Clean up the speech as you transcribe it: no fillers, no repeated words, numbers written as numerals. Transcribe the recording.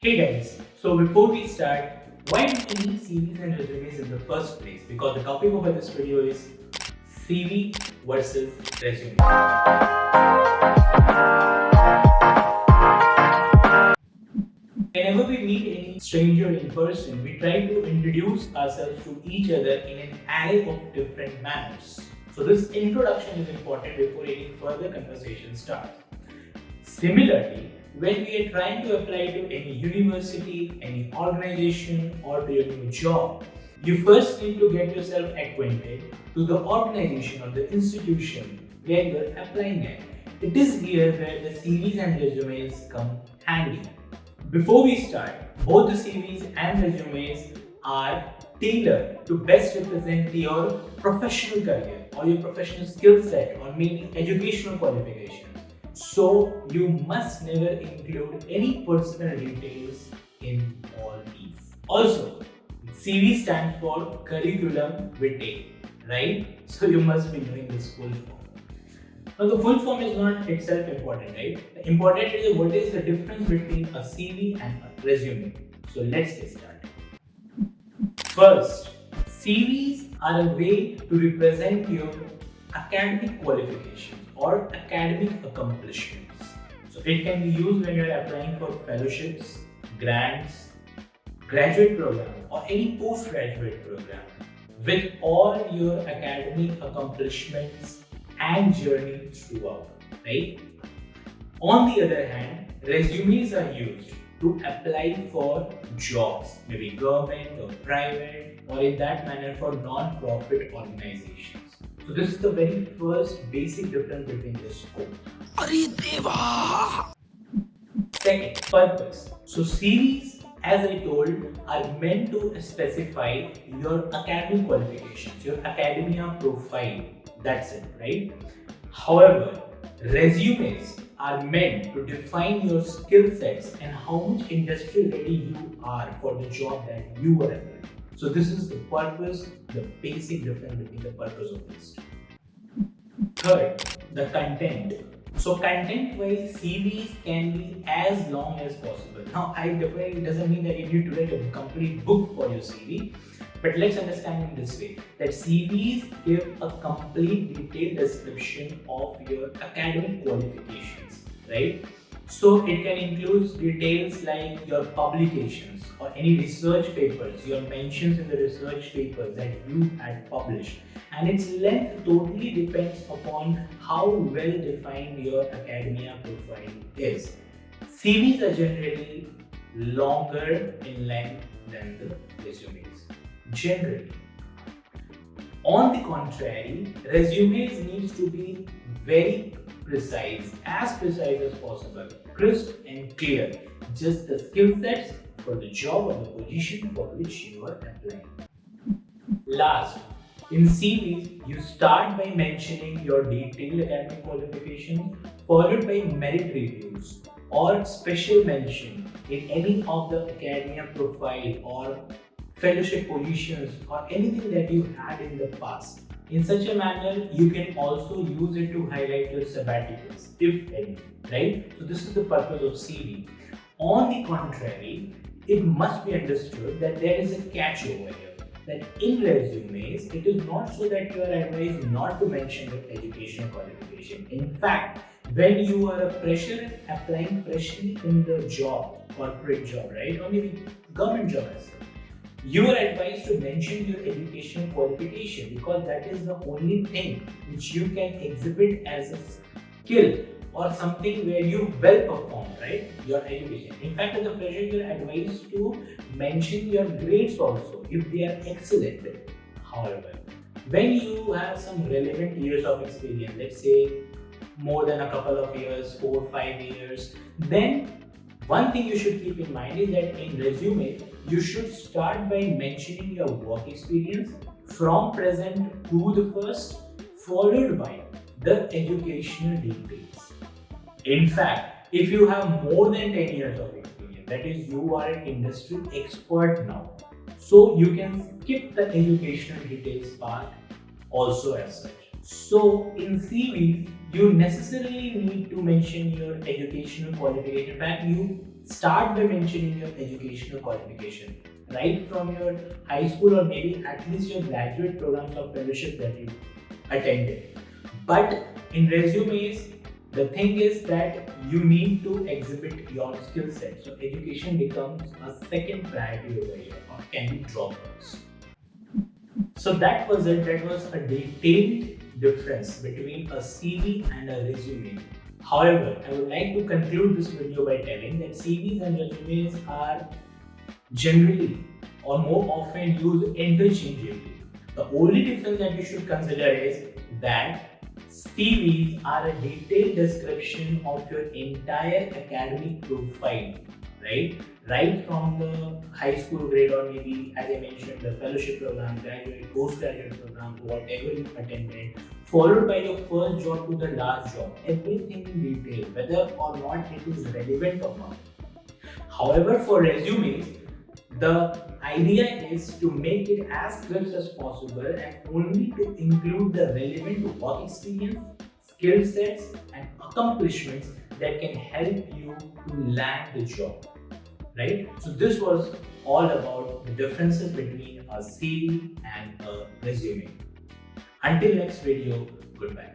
Hey guys, so before we start, why do we need CVs and resumes in the first place? Because the topic of this video is CV versus resume. Whenever we meet any stranger in person, we try to introduce ourselves to each other in an array of different manners. So this introduction is important before any further conversation starts. Similarly, when we are trying to apply to any university, any organization, or to your new job, you first need to get yourself acquainted to the organization or the institution where you are applying at. It is here where the CVs and resumes come handy. Before we start, both the CVs and resumes are tailored to best represent your professional career or your professional skill set or maybe educational qualifications. So you must never include any personal details in all these. Also, CV stands for curriculum vitae, right? So you must be knowing this full form. Now the full form is not itself important, right? The important is what is the difference between a CV and a resume. So let's get started. First, CVs are a way to represent your academic qualifications or academic accomplishments. So it can be used when you are applying for fellowships, grants, graduate program or any postgraduate program with all your academic accomplishments and journey throughout, right? On the other hand, resumes are used to apply for jobs, maybe government or private, or in that manner for non-profit organizations. So this is the very first basic difference between the scope. Second, purpose. So CVs, as I told, are meant to specify your academic qualifications, your academia profile. That's it, right? However, resumes are meant to define your skill sets and how much industry ready you are for the job that you are applying. So this is the purpose, the basic difference between the purpose of this. Third, the content. So content-wise, CVs can be as long as possible. Now, I definitely doesn't mean that you need to write a complete book for your CV, but let's understand in this way that CVs give a complete detailed description of your academic qualifications, right? So it can include details like your publications or any research papers, your mentions in the research papers that you had published. And its length totally depends upon how well defined your academia profile is. CVs are generally longer in length than the resumes. Generally. On the contrary, resumes needs to be very precise as possible, crisp and clear. Just the skill sets for the job or the position for which you are applying. Last, in CVs, you start by mentioning your detailed academic qualifications, followed by merit reviews or special mention in any of the academia profile or fellowship positions or anything that you had in the past. In such a manner, you can also use it to highlight your sabbaticals, if any, right? So this is the purpose of CV. On the contrary, it must be understood that there is a catch over here. That in resumes, it is not so that you are advised not to mention your educational qualification. In fact, when you are a fresher applying freshly in the job, corporate job, right, or maybe government job as well, you are advised to mention your educational qualification because that is the only thing which you can exhibit as a skill or something where you well perform, right? Your education. In fact, as a fresher, you are advised to mention your grades also if they are excellent. However, when you have some relevant years of experience, let's say more than a couple of years, 4 or 5 years, then one thing you should keep in mind is that in resume, you should start by mentioning your work experience from present to the first, followed by the educational details. In fact, if you have more than 10 years of experience, that is, you are an industry expert now, so you can skip the educational details part also as such. So in CVs, you necessarily need to mention your educational qualification. In fact, you Start by mentioning your educational qualification, right from your high school or maybe at least your graduate programs or fellowship that you attended. But in resumes, the thing is that you need to exhibit your skill set. So education becomes a second priority over here, or can be dropped also. So that was it. That was a detailed difference between a CV and a resume. However, I would like to conclude this video by telling that CVs and resumes are generally or more often used interchangeably. The only difference that you should consider is that CVs are a detailed description of your entire academic profile, right? Right from the high school grade or maybe, as I mentioned, the fellowship program, graduate, postgraduate program, whatever you attended, followed by your first job to the last job. Everything in detail, whether or not it is relevant or not. However, for resumes, the idea is to make it as crisp as possible and only to include the relevant work experience, skill sets, and accomplishments that can help you to land the job. Right? So, this was all about the differences between a CV and a resume. Until next video, goodbye.